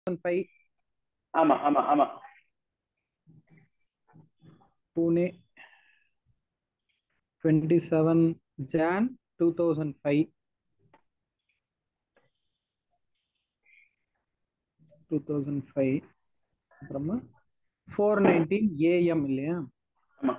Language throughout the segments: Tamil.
5. ஆமா ஆமா ஆமா. Pune 27 Jan 2005. 2005 அப்புறமா 4:19 AM இல்லையா? ஆமா.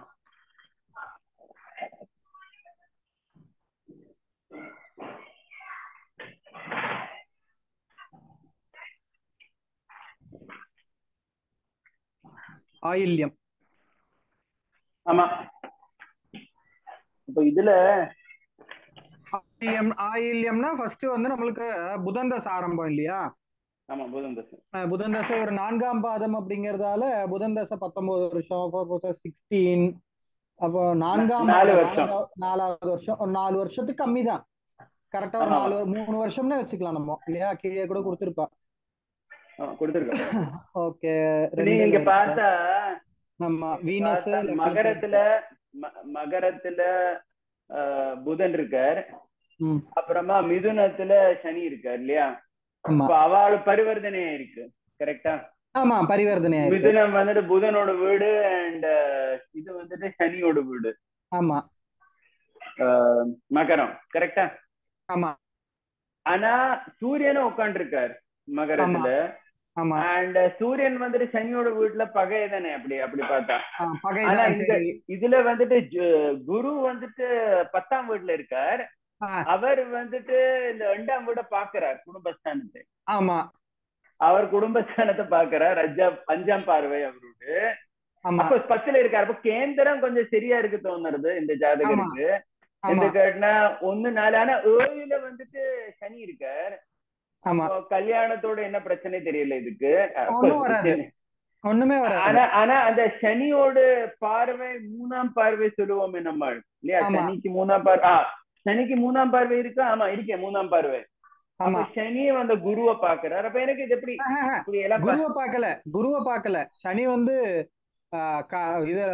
ஆயில்யம். ஆமா. இப்போ இதுல ஆயில்யம்னா ஃபர்ஸ்ட் வந்து நம்மளுக்கு புதன் தசை ஆரம்பம் இல்லையா? ஆமா புதன் தசை. புதன் தசை ஒரு 4ஆம் பாதம் அப்படிங்கறதால புதன் தசை 19 வருஷம், 16. அப்போ 4ஆம் 4 வருஷம். 4வது வருஷம், ஒரு 4 வருஷத்துக்கு கம்மி தான். கரெக்டா ஒரு 3 வருஷம்னே வச்சுக்கலாம் நம்ம இல்லையா? கீழே கூட கொடுத்துருப்பா. கொடுத்துருக்கோம். ஓகே. நீங்க இங்க பார்த்தா நம்ம வீனஸ் மகரத்துல புதன் இருக்கார், அப்புறமா மிதுனத்துல சனி இருக்கார் இல்லையா? அவளோட பரிவர்த்தனை இருக்கு கரெக்டா? ஆமா பரிவர்த்தனை. மிதுனம் வந்துட்டு புதனோட வீடு அண்ட் இது வந்துட்டு சனியோட வீடு. ஆமா. மகரம் கரெக்டா? ஆமா. ஆனா சூரியனும் உட்கார்ந்து இருக்கார் மகரத்துல. அண்ட் சூரியன் வந்துட்டு சனியோட வீட்டுல பகை தானே அப்படி பார்த்தா. ஆனா இதுல வந்துட்டு குரு வந்துட்டு 10ஆம் வீட்டுல இருக்கார். அவர் வந்துட்டு இந்த 2ஆம் வீட பாக்குறார், குடும்பஸ்தானத்தை. ஆமா, அவர் குடும்பஸ்தானத்தை பாக்குறார். 5ஆம் பார்வை அவரோடு. அப்ப 10ல இருக்காரு. அப்ப கேந்திரம் கொஞ்சம் சரியா இருக்கு தோணுறது இந்த ஜாதகருக்கு. இந்த கேட்டா 1-4. ஆனா 7ல வந்துட்டு சனி இருக்கார். கல்யாணத்தோட என்ன பிரச்சனை தெரியல இதுக்கு. ஒண்ணுமே வராது. ஆனா அந்த சனியோட பார்வை 3ஆம் பார்வை சொல்லுவோமே நம்ம இல்லையா? சனிக்கு 3ஆம் பார்வை. சனிக்கு 3ஆம் பார்வை இருக்கா? ஆமா இருக்கேன், 3ஆம் பார்வை. அப்ப சனியை வந்து குருவை பாக்குறாரு. அப்ப எனக்கு இது எப்படி குருவை பார்க்கல. சனி வந்து இது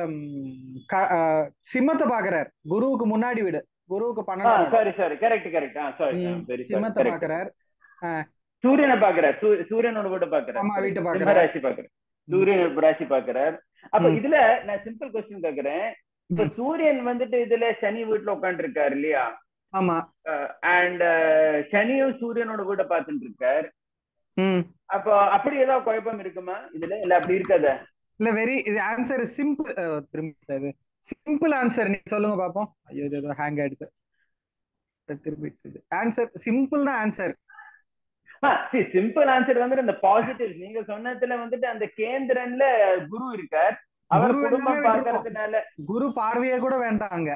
சிம்மத்தை பாக்குறாரு. குருவுக்கு முன்னாடி வீடு, குருவுக்கு 12. Sorry correct. சிம்மத்தை பாக்குறாரு. சூரியனை பாக்குறாரு, சூரியனோட வீட்டை பாக்குறாரு. ஆமா, வீட்டை பாக்குறாரு. ராசி பாக்குறாரு, சூரியன் ராசி பாக்குறாரு. அப்ப இதுல நான் சிம்பிள் கொஸ்டின் கேக்குறேன். இப்ப சூரியன் வந்துட்டு இதுல சனி வீட்டுல உட்காந்து இருக்காரு இல்லையா? ஆமா. அண்ட் சனியும் சூரியனோட வீட்டை பார்த்துட்டு இருக்காரு. அப்போ அப்படி ஏதாவது குழப்பம் இருக்குமா இதுல? இல்ல அப்படி இருக்காத? இல்ல, இது ஆன்சர் சிம்பிள். திரும்பி சிம்பிள் ஆன்சர் நீங்க சொல்லுங்க பாப்போம். ஐயோ ஏதோ ஹேங் ஆயிடுது. திரும்பி ஆன்சர் சிம்பிள் தான் ஆன்சர். சிம்பிள் ஆன்சர் வந்துட்டு இந்த பாசிட்டிவ் நீங்க சொன்னதுல வந்துட்டு அந்த கேந்திரன்ல குரு இருக்கார். அவர் குடும்பம் பார்க்கறதுனால குரு பார்வையே கூட வேண்டாங்க.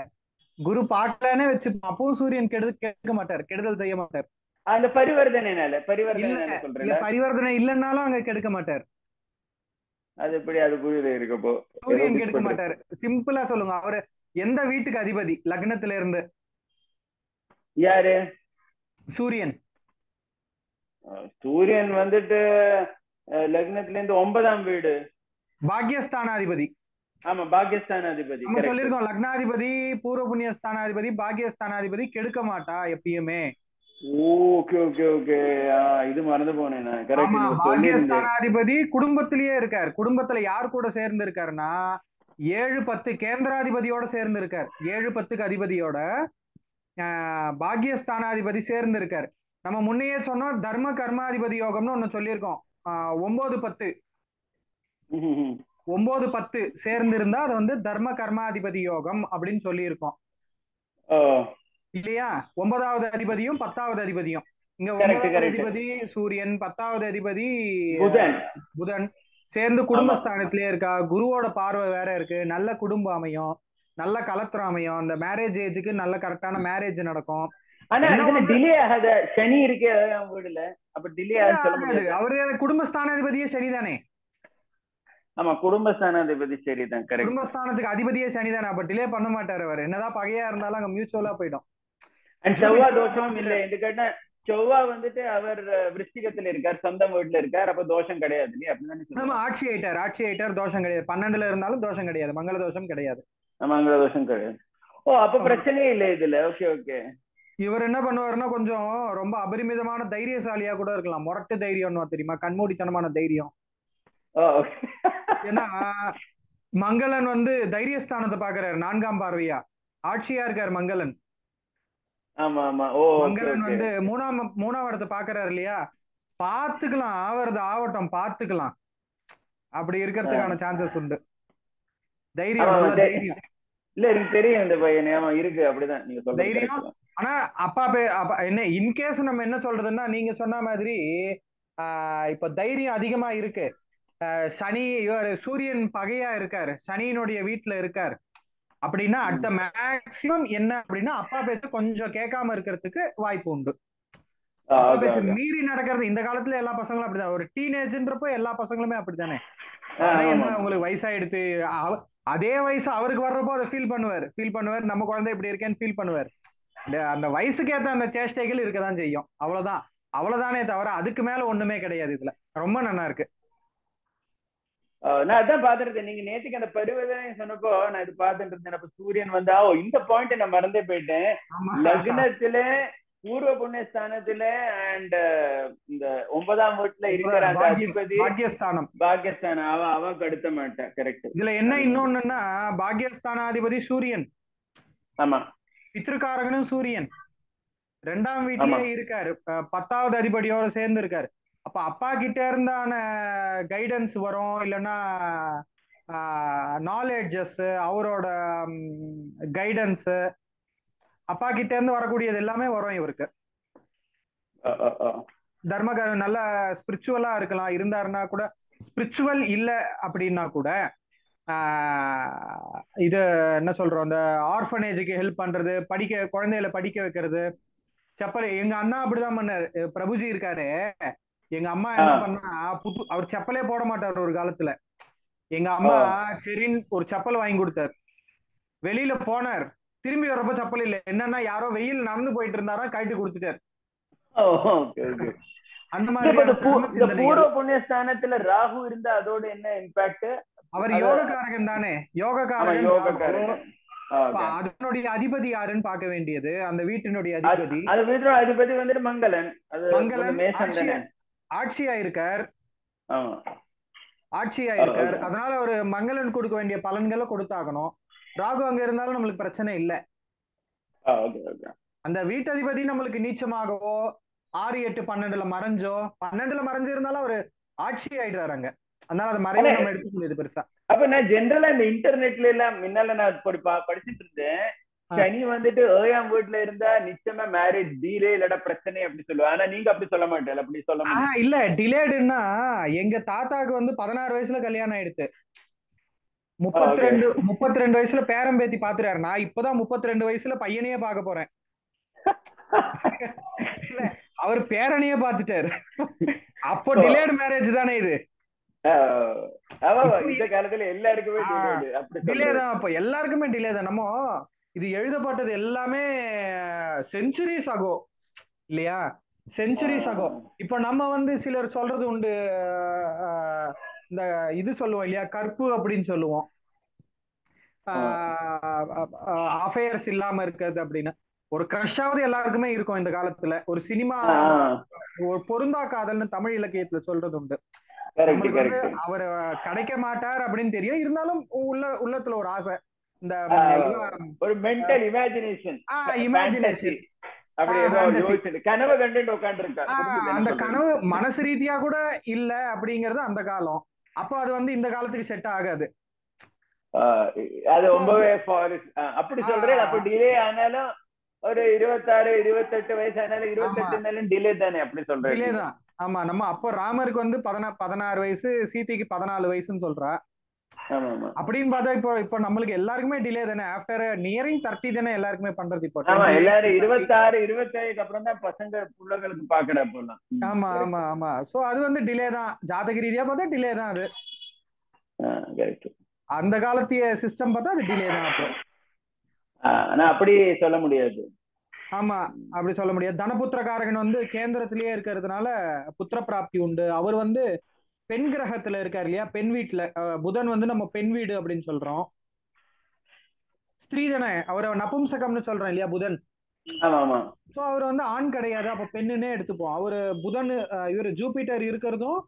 குரு பார்க்கலானே வச்சு அப்பவும் சூரியன் கெடுக்க மாட்டார், கெடுதல் செய்ய மாட்டார். அந்த பரிவர்த்தனை இல்லைன்னாலும் அங்க கெடுக்க மாட்டார். அது எப்படி? அது புரியுது இருக்கப்போ சூரியன் கெடுக்க மாட்டாரு. சிம்பிளா சொல்லுங்க, அவரு எந்த வீட்டுக்கு அதிபதி லக்னத்துல இருந்து? யாரு? சூரியன். சூரியன் வந்துட்டு லக்னத்துல இருந்து 9ஆம் வீடு, பாக்யஸ்தானாதிபதி. ஆமா பாக்யஸ்தானாதிபதி. நம்ம சொல்லிருக்கோம் லக்னாதிபதி, பூர்வ புண்ணிய ஸ்தானாதிபதி, பாக்யஸ்தானாதிபதி கெடுக்க மாட்டா எப்பயுமே. ஓகே ஓகே ஓகே, இது மறந்து போனேன். பாக்யஸ்தானாதிபதி குடும்பத்திலேயே இருக்கார். குடும்பத்துல யார் கூட சேர்ந்து இருக்காருன்னா 7-10 கேந்திராதிபதியோட சேர்ந்து இருக்கார். 7-10க்கு அதிபதியோட பாக்யஸ்தானாதிபதி சேர்ந்து இருக்கார். நம்ம முன்னையே சொன்னோம் தர்ம கர்மாதிபதி யோகம்னு ஒண்ணு சொல்லியிருக்கோம். 9-10 சேர்ந்து இருந்தா அது வந்து தர்ம கர்மாதிபதி யோகம் அப்படின்னு சொல்லியிருக்கோம் இல்லையா? 9வது அதிபதியும் 10வது அதிபதியும். இங்க 9வது அதிபதி சூரியன், 10வது அதிபதி புதன் சேர்ந்து குடும்பஸ்தானத்திலேயே இருக்கா. குருவோட பார்வை வேற இருக்கு. நல்ல குடும்பம் அமையும், நல்ல கலத்திரம் அமையும். அந்த மேரேஜ் ஏஜுக்கு நல்ல கரெக்டான மேரேஜ் நடக்கும். டிலே ஆகாத சனி இருக்கே வீடுல, அப்ப டிலே ஆகாது. அவரு குடும்பஸ்தானாதிபதியே சனிதானே? ஆமா குடும்பஸ்தானாதிபதி சரிதான். குடும்பஸ்தானத்துக்கு அதிபதியே சனிதானே. அப்ப டிலே பண்ண மாட்டாரு அவர். என்னதான் பகையா இருந்தாலும் அங்க மியூச்சுவலா போயிடும். செவ்வாய் தோஷம் இல்லை என்று கேட்டா, செவ்வாய் வந்துட்டு அவர் விருச்சிகத்துல இருக்கார், சொந்த வீட்டுல இருக்கார். அப்ப தோஷம் கிடையாது இல்லையா? அப்படிதான் ஆட்சி ஆயிட்டார், தோஷம் கிடையாது. 12ல இருந்தாலும் தோஷம் கிடையாது, மங்கள தோஷம் கிடையாது. மங்கள தோஷம் கிடையாது. ஓ அப்ப பிரச்சனையே இல்லை இதுல. Okay okay. இவர் என்ன பண்ணுவாருன்னா கொஞ்சம் ரொம்ப அபரிமிதமான தைரியசாலியா கூட இருக்கலாம். முரட்டு தைரியம்னு தெரியுமா, கண்மூடித்தனமான தைரியம். ஏன்னா மங்களன் வந்து தைரியஸ்தானத்தை பாக்குறாரு 4ஆம் பார்வையா, ஆட்சியா இருக்காரு மங்களன். ஆமா ஆமா. ஓ மங்களன் வந்து மூணாம் இடத்தை பாக்குறாரு இல்லையா, பாத்துக்கலாம், ஆவறது ஆவட்டம், பாத்துக்கலாம், அப்படி இருக்கிறதுக்கான சான்சஸ் உண்டு. தைரியம், தைரியம். இல்ல எனக்கு தெரியும் இந்த பையன் இருக்கு, அப்படிதான் நீங்க சொல்றது தைரியம். ஆனா அப்பா என்ன இன்கேஸ் நம்ம என்ன சொல்றதுன்னா, நீங்க சொன்ன மாதிரி இப்ப தைரியம் அதிகமா இருக்கு, சனி சூரியன் பகையா இருக்காரு, சனியினுடைய வீட்டுல இருக்காரு அப்படின்னா அடுத்த மேக்சிமம் என்ன அப்படின்னா அப்பா பேச்ச கொஞ்சம் கேட்காம இருக்கிறதுக்கு வாய்ப்பு உண்டு. அப்பா பேச்ச மீறி நடக்கிறது இந்த காலத்துல எல்லா பசங்களும் அப்படிதான். ஒரு டீனேஜ்ன்றப்போ எல்லா பசங்களுமே அப்படித்தானே. என்ன உங்களுக்கு வயசாயிடுத்து, அதே வயசு அவருக்கு வர்றப்போ அதை ஃபீல் பண்ணுவார், நம்ம குழந்தை இப்படி இருக்கேன்னு ஃபீல் பண்ணுவார். அந்த வயசுக்கு ஏத்த அந்த சேஷ்டைகள் இருக்கதான் செய்யும், அவ்வளவுதானே தவிர அதுக்கு மேல ஒண்ணுமே கிடையாது. இதுல ரொம்ப நல்லா இருக்கு. நான் அதான் பாத்துருக்கேன், நீங்க நேற்றுக்கு அந்த பருவதனை சொன்னப்போ நான் இது பாத்துட்டு இருந்தேன். அப்ப சூரியன் வந்தா இந்த பாயிண்ட் நான் மறந்தே போயிட்டேன். லக்னத்துல பூர்வ புண்ணியஸ்தானத்துல அண்ட் இந்த 9ஆம் வீட்டுல இருக்கிற அந்த அதிபதி பாக்கியஸ்தானம் அவன் கடுத்த மாட்டேன். கரெக்ட். இதுல என்ன இன்னொன்னுன்னா பாக்கியஸ்தானாதிபதி சூரியன். ஆமா. பித்ருக்காரகனும் சூரியன் 2ஆம் வீட்டிலேயே இருக்காரு, 10வது அதிபதியோட சேர்ந்து இருக்காரு. அப்ப அப்பா கிட்ட இருந்தான கைடன்ஸ் வரும், இல்லைன்னா நாலேஜஸ், அவரோட கைடன்ஸ், அப்பா கிட்ட இருந்து வரக்கூடியது எல்லாமே வரும் இவருக்கு. தர்மகாரன் நல்ல ஸ்பிரிச்சுவலா இருக்கலாம், இருந்தாருன்னா கூட, ஸ்பிரிச்சுவல் இல்ல அப்படின்னா கூட இது என்ன சொல்றோம், இந்த ஆர்ஃபனேஜுக்கு ஹெல்ப் பண்றது, குழந்தைகளை படிக்க வைக்கிறது, செப்பல். எங்க அண்ணா அப்படிதான் பண்ணாரு, பிரபுஜி இருக்காரு, எங்க அம்மா என்ன பண்ணா அவர் செப்பலே போட மாட்டாரு ஒரு காலத்துல. எங்க அம்மா சரின்னு ஒரு செப்பல் வாங்கி கொடுத்தாரு, வெளியில போனார், திரும்பி வரப்ப செப்பல் இல்ல, என்னன்னா யாரோ வெயில் நடந்து போயிட்டு இருந்தாரா, கழட்டி கொடுத்துட்டாரு. அந்த மாதிரி பூர்வ புண்ணியஸ்தானத்துல ராகு இருந்தா அதோட என்ன இம்பாக்ட்? அவர் யோகக்காரகன் தானே, யோகக்காரகன். அதனுடைய அதிபதி யாருன்னு பார்க்க வேண்டியது, அந்த வீட்டினுடைய அதிபதி. அது வீட்டோட அதிபதி வந்துட்டு மங்களன். ஆட்சியா இருக்கார், அதனால ஒரு மங்களன் கொடுக்க வேண்டிய பலன்களை கொடுத்தாகணும். ராகு அங்க இருந்தாலும் நம்மளுக்கு பிரச்சனை இல்ல. அந்த வீட்டதிபதி நம்மளுக்கு நீச்சமாகவோ 6, 8, 12ல மறைஞ்சோ, 12ல மறைஞ்சு இருந்தாலும் ஒரு ஆட்சி ஆயிடுறாரு அங்க. அதனால அது மறைவு நம்ம எடுத்துக்க முடியாது பெருசா. அப்ப நான் ஜென்ரலா இந்த இன்டர்நெட்ல எல்லாம் முன்னால நான் படிச்சுட்டு இருந்தேன், சனி வந்துட்டு 7ஆம் வீட்டுல இருந்தா நிச்சயமா மேரேஜ் டிலே இல்லடா பிரச்சனை அப்படி சொல்லுவேன். ஆனா நீங்க அப்படி சொல்ல மாட்டேன், அப்படி சொல்ல மாட்டேன். இல்ல டிலேடுன்னா எங்க தாத்தாக்கு வந்து 16 வயசுல கல்யாணம் ஆயிடுச்சு, 32 வயசுல பேரம்பேத்தி பாத்துறாரு. நான் இப்பதான் 32 வயசுல பையனையே பார்க்க போறேன். இல்ல அவர் பேரனையே பாத்துட்டாரு. அப்போ டிலேடு மேரேஜ் தானே இது. இந்த காலத்துல எல்லாருக்குமே டிலே தான், அப்ப எல்லாருக்குமே டிலே தான். நம்ம இது எழுதப்பட்டது எல்லாமே செஞ்சுரிஸ் ஆகும் இல்லையா, செஞ்சுரிஸ் ஆகும். இப்ப நம்ம வந்து சிலர் சொல்றது உண்டு, இந்த இது சொல்லுவோம் இல்லையா, கற்பு அப்படின்னு சொல்லுவோம், அஃபேர்ஸ் இல்லாம இருக்கிறது அப்படின்னு. ஒரு கிரஷாவது எல்லாருக்குமே இருக்கும் இந்த காலத்துல. ஒரு சினிமா ஒரு பொருந்தா காதல்னு தமிழ் இலக்கியத்துல சொல்றது உண்டு. நம்மளுக்கு வந்து அவர் கிடைக்க மாட்டார் அப்படின்னு தெரியும், இருந்தாலும் உள்ளத்துல ஒரு ஆசை, இந்த ஒரு மென்டல் இமேஜினேஷன், கனவு கண்டு உட்கார்ந்துருக்காரு. அந்த கனவு மனசு ரீதியா கூட இல்ல அப்படிங்கறது அந்த காலம். அப்போ அது வந்து இந்த காலத்துக்கு செட் ஆகாது. அது ரொம்பவே அப்படி சொல்றேன். அப்ப டிலே ஆனாலும் ஒரு 26, 28 வயசு ஆனாலும் 28 டிலே தானே, அப்படி சொல்றேன். டிலே தான். ஆமா, நம்ம அப்போ ராமருக்கு வந்து 16 வயசு, சீதைக்கு 14 வயசுன்னு சொல்றா. அப்படின்னு பார்த்தா இப்போ நம்மளுக்கு எல்லாருக்குமே டிலே தானே, ஆஃப்டர் நியரிங் 30 தானே எல்லாருக்குமே பண்றது. இப்போ எல்லாரும் 26, 27 அப்புறம் தான் பசங்க பிள்ளைகளுக்கு பாக்குற போலாம். ஆமா ஆமா ஆமா. சோ அது வந்து டிலே தான், ஜாதக ரீதியா பார்த்தா டிலே தான் அது. அந்த காலத்திய சிஸ்டம் பார்த்தா அது டிலே தான். அப்போ ஆனா அப்படி சொல்ல முடியாது. ஆமா, அப்படி சொல்ல முடியாது. தனபுத்திரகாரகன் வந்து கேந்திரத்திலேயே இருக்கிறதுனால புத்திர பிராப்தி உண்டு. அவர் வந்து பெண் கிரகத்துல இருக்காரு இல்லையா, பெண் வீட்டுல. புதன் வந்து நம்ம பெண் வீடு அப்படின்னு சொல்றோம், ஸ்திரீ தானே, அவரை நபும்சகம்னு சொல்றோம் இல்லையா புதன். சோ அவர் வந்து ஆண் கிடையாது, அப்ப பெண்ணுன்னே எடுத்துப்போம். அவரு புதன் இவரு ஜூபிட்டர் இருக்கிறதும்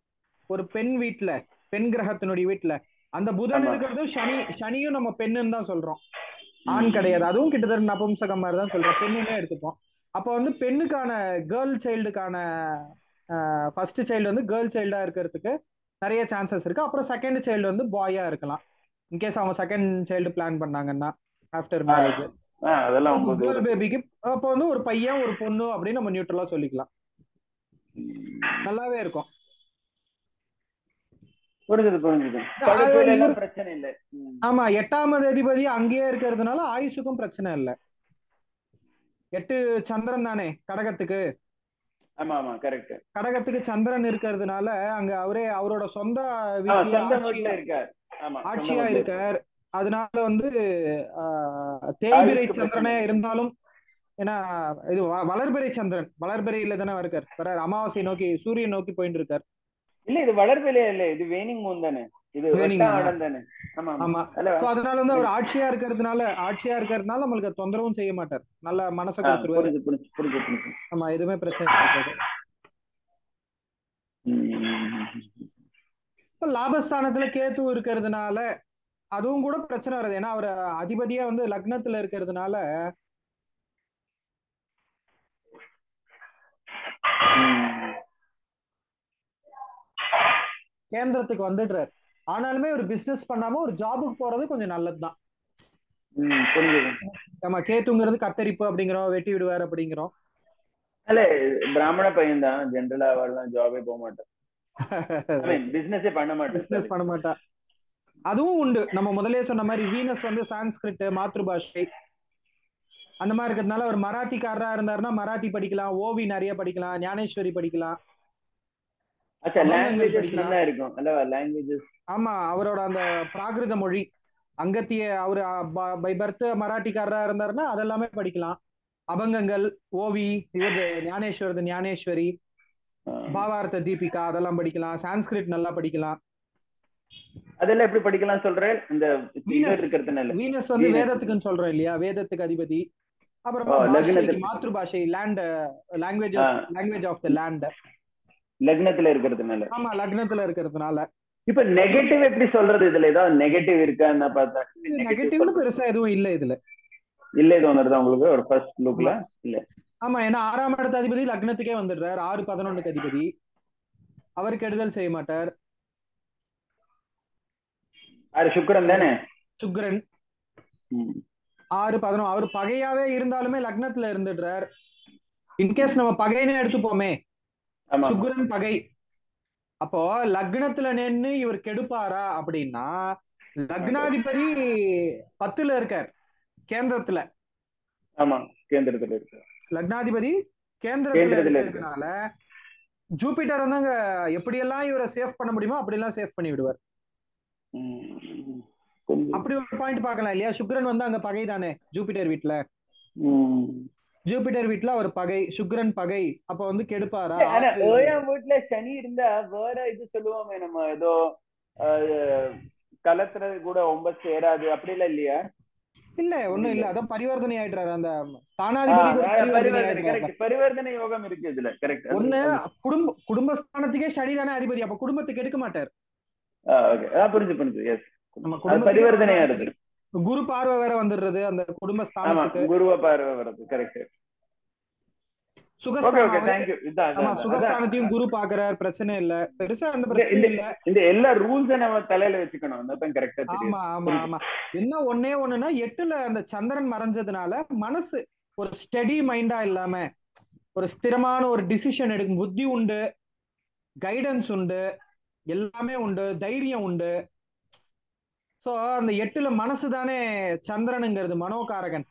ஒரு பெண் வீட்டுல, பெண் கிரகத்தினுடைய வீட்டுல, அந்த புதன் இருக்கிறதும் சனியும் நம்ம பெண்ணுன்னு தான் சொல்றோம், ஆண் கிடையாது. அதுவும் கிட்டத்தட்ட நபும்சகம் மாதிரி தான் சொல்றோம், பெண்ணுன்னே எடுத்துப்போம். அப்ப வந்து பெண்ணுக்கான கேர்ள் சைல்டுக்கான ஃபர்ஸ்ட் சைல்டு வந்து கேர்ள் சைல்டா இருக்கிறதுக்கு நிறைய சான்சஸ் இருக்கு. அப்புறம் செகண்ட் சைல்டு வந்து பாயா இருக்கலாம், இன்கேஸ் அவங்க செகண்ட் சைல்டு பிளான் பண்ணாங்கன்னா ஆஃப்டர் மேரேஜ். கேர்ள் பேபிக்கு அப்போ வந்து ஒரு பையன் ஒரு பொண்ணு அப்படின்னு நம்ம நியூட்ரலா சொல்லிக்கலாம், நல்லாவே இருக்கும். ஆமா, 8ஆம் அதிபதி அங்கேயே இருக்கிறதுனால ஆயுசுக்கும் பிரச்சனை இல்லை. 8 சந்திரன் தானே கடகத்துக்கு. கடகத்துக்கு சந்திரன் இருக்கிறதுனால அங்க அவரோட சொந்த ஆட்சியா இருக்கார். அதனால வந்து தேய்பிரை சந்திரனே இருந்தாலும், ஏன்னா இது வளர்பிறை சந்திரன், வளர்பிறையில தானே இருக்கார், அமாவாசை நோக்கி சூரியன் நோக்கி போயிட்டு இருக்கார். இல்ல இது வளர்பிறை இல்ல, இது வேனிங் மூன் தானே, இது வெட்டாடம் தானே. ஆமா, அதனால வந்து அவர் ஆட்சியா இருக்கிறதுனால நம்மளுக்கு தொந்தரவும் செய்ய மாட்டார், நல்ல மனசை கொடுத்துருவாரு. ஆமா, எதுவுமே பிரச்சனை இருக்காது. லாபஸ்தானத்துல கேத்து இருக்கிறதுனால அதுவும் கூட பிரச்சனை வருது, ஏன்னா அவர் அதிபதியா வந்து லக்னத்துல இருக்கிறதுனால கேந்திரத்துக்கு வந்துடுறாரு. ஆனாலுமே ஒரு பிசினஸ் பண்ணாம ஒரு ஜாபுக்கு போறது கொஞ்சம் நல்லதுதான். நம்ம கேத்துங்கிறது கத்தரிப்பு அப்படிங்கிறோம், வெட்டி விடுவார் அப்படிங்கிறோம். இல்ல பிராமண பையன் தான், ஜெனரலா அவர்லாம் ஜாபே போக மாட்டான், பிசினஸே பண்ண மாட்டா. அதுவும் உண்டு. நம்ம முதலே சொன்ன மாதிரி வீனஸ் வந்து சான்ஸ்கிரிட் மாத்ருபாஷை அந்த மாதிரி இருக்கிறதுனால ஒரு மராத்திக்காரரா இருந்தாருன்னா மராத்தி படிக்கலாம், ஓவி நிறைய படிக்கலாம், ஞானேஸ்வரி படிக்கலாம். ஆமா, அவரோட அந்த பிராகிருத மொழி அங்கத்திய அவரு பை பர்த் மராட்டிக்காரரா இருந்தாருன்னா அதெல்லாமே படிக்கலாம். அபங்கங்கள், ஓவி, இவரது ஞானேஸ்வரி, பாவார்த்த தீபிகா அதெல்லாம் படிக்கலாம். சான்ஸ்கிரிட் நல்லா படிக்கலாம். அதெல்லாம் எப்படி படிக்கலாம் சொல்றேன்? இந்த வீனஸ் வந்து வேதத்துக்குன்னு சொல்றோம் இல்லையா, வேதத்துக்கு அதிபதி. அப்புறமா மாத்ருபாஷை, லாங்குவேஜ் ஆஃப் தி லேண்ட் லக்னத்துல இருக்கிறதுனால. ஆமா, லக்னத்துல இருக்கிறதுனால. இப்ப நெகட்டிவ் எப்படி சொல்றது? இதுல ஏதாவது நெகட்டிவ் இருக்கான்னு பார்த்தா நெகட்டிவ்னு பெருசா எதுவும் இல்ல இதுல. இல்ல தோணுறதா உங்களுக்கு ஒரு ஃபர்ஸ்ட் லுக்ல? இல்ல. ஆமா, ஏன்னா 6ஆம் இடத்து அதிபதி லக்னத்துக்கே வந்துடுறாரு, 6-11 அதிபதி, அவர் கெடுதல் செய்ய மாட்டார். சுக்கிரன் தானே? சுக்கிரன் 6-11 அவர் பகையாவே இருந்தாலுமே லக்னத்துல இருந்துடுறார். இன்கேஸ் நம்ம பகைனே எடுத்துப்போமே, சுக்கிரன் பகை, அப்போ லக்னத்துல நின்னு இவர் கெடுப்பாரா அப்படின்னா, லக்னாதிபதி 10ல இருக்கார், கேந்திரத்துல. ஆமா, கேந்திரத்துல இருக்கார். லக்னாதிபதி கேந்திரத்துல இருக்கிறதுனால ஜூபிட்டர் வந்து அங்க எப்படியெல்லாம் இவரை சேவ் பண்ண முடியுமோ அப்படியெல்லாம் சேவ் பண்ணி விடுவார். அப்படி ஒரு பாயிண்ட் பார்க்கலாம் இல்லையா? சுக்கிரன் வந்து அங்க பகை தானே ஜூபிட்டர் வீட்டுல. ஜூபிட்டர் வீட்டுல ஒரு பகை, சுக்கிரன் பகை, அப்ப வந்து கெடுப்பாரா? வீட்டுல சனி இருந்தா வேற இது சொல்லுவோமே நம்ம, ஏதோ கலத்துறது கூட ரொம்ப சேராது அப்படி எல்லாம் இல்லையா? இல்ல, ஒண்ணும் இல்ல, அதான் பரிவர்த்தனை ஆயிடுறாரு அந்த ஸ்தானாதிபதி. பரிவர்த்தனை யோகம் இருக்கு இதுல. கரெக்ட். ஒண்ணு குடும்பஸ்தானத்துக்கே சனி தானே அதிபதி, அப்ப குடும்பத்துக்கு எடுக்க மாட்டார். புரிஞ்சு. எஸ், நம்ம பரிவர்த்தனையா இருக்கு. குரு பார்வை வேற வந்துடுறது அந்த குடும்பஸ்தானத்துக்கு, குருவ பார்வை வருது. கரெக்ட். சுகஸ்தானத்தையும் குரு பாக்குறாரு, பிரச்சனை இல்ல, பெருசா அந்த பிரச்சனை இல்ல. இந்த எல்லா ரூல்ஸ நம்ம தலையில வச்சுக்கணும், அதான் கரெக்ட்டா தெரியும். ஆமா. என்ன ஒண்ணேன்னா 8ல அந்த சந்திரன் மறைஞ்சதுனால மனசு ஒரு ஸ்டெடி மைண்டா இல்லாம ஒரு ஸ்திரமான ஒரு டிசிஷன் எடுக்கும் புத்தி உண்டு, கைடன்ஸ் உண்டு, எல்லாமே உண்டு, தைரியம் உண்டு. சோ அந்த 8ல மனசு தானே சந்திரனுங்கிறது மனோகாரகன்.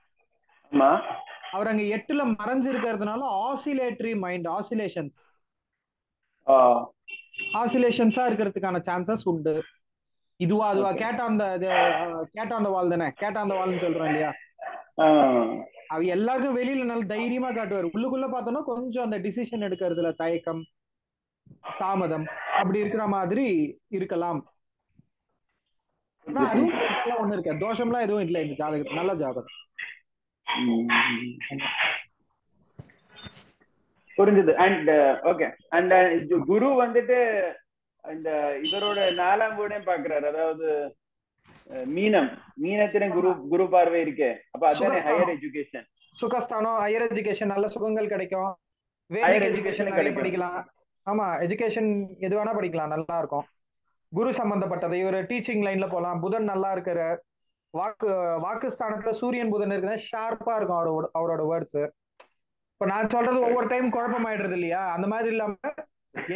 அவர் அங்க 8ல மறைஞ்சிருக்கிறதுனால ஆசிலேட்டரி மைண்ட், ஆசிலேஷன்ஸா இருக்கிறதுக்கான சான்சஸ் உண்டு. இதுவா அதுவா கேட்டாந்த வால் தானே, கேட்டாந்த வால்னு சொல்றோம் இல்லையா, அவ எல்லாருக்கும் வெளியில நல்ல தைரியமா காட்டுவார், உள்ளுக்குள்ள பார்த்தோம்னா கொஞ்சம் அந்த டிசிஷன் எடுக்கிறதுல தயக்கம், தாமதம் அப்படி இருக்கிற மாதிரி இருக்கலாம். அதுவும் ஒண்ணு இருக்க தோஷம்லாம் எதுவும் இல்லை இந்த ஜாதகம், நல்ல ஜாதகம். புரிஞ்சது. அண்ட் ஓகே, அண்ட் குரு வந்துட்டு இந்த இவரோட 4ஆம் வீடையும் பாக்குறாரு, அதாவது மீனத்திலும் குரு பார்வை இருக்கே, அப்ப அதானே ஹையர் எஜுகேஷன். சுகஸ்தானம், ஹையர் எஜுகேஷன், நல்ல சுகங்கள் கிடைக்கும், வேதிக் எஜுகேஷன் நிறைய படிக்கலாம். ஆமா, எஜுகேஷன் எது வேணா படிக்கலாம், நல்லா இருக்கும். குரு சம்பந்தப்பட்டது, இவர் டீச்சிங் லைன்ல போலாம். புதன் நல்லா இருக்கிற வாக்குஸ்தானத்துல சூரியன் புதன் இருக்குன்னா ஷார்ப்பா இருக்கும் அவரோட வேர்ட்ஸ். இப்ப நான் சொல்றது ஒவ்வொரு டைம் குழப்பம் ஆயிடுறது இல்லையா, அந்த மாதிரி இல்லாம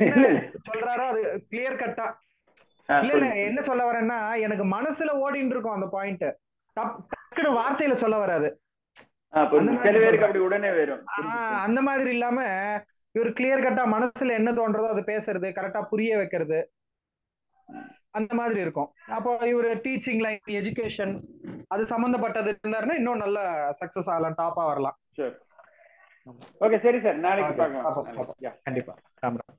என்ன சொல்றாரோ அது கிளியர் கட்டா. இல்ல என்ன சொல்ல வரேன்னா, எனக்கு மனசுல ஓடிட்டு இருக்கும் அந்த பாயிண்ட், டக்குனு வார்த்தையில சொல்ல வராது. அந்த மாதிரி இல்லாம இவர் கிளியர் கட்டா மனசுல என்ன தோன்றதோ அது பேசுறது, கரெக்டா புரிய வைக்கிறது, அந்த மாதிரி இருக்கும். அப்போ இவர் டீச்சிங் லைன், எஜுகேஷன் அது சம்பந்தப்பட்டது இருந்தாருன்னா இன்னும் நல்ல சக்சஸ் ஆகலாம், டாப்பா வரலாம். ஓகே, சரி சார், நாளைக்கு பார்க்கலாம். கண்டிப்பா. ராம் ராம்.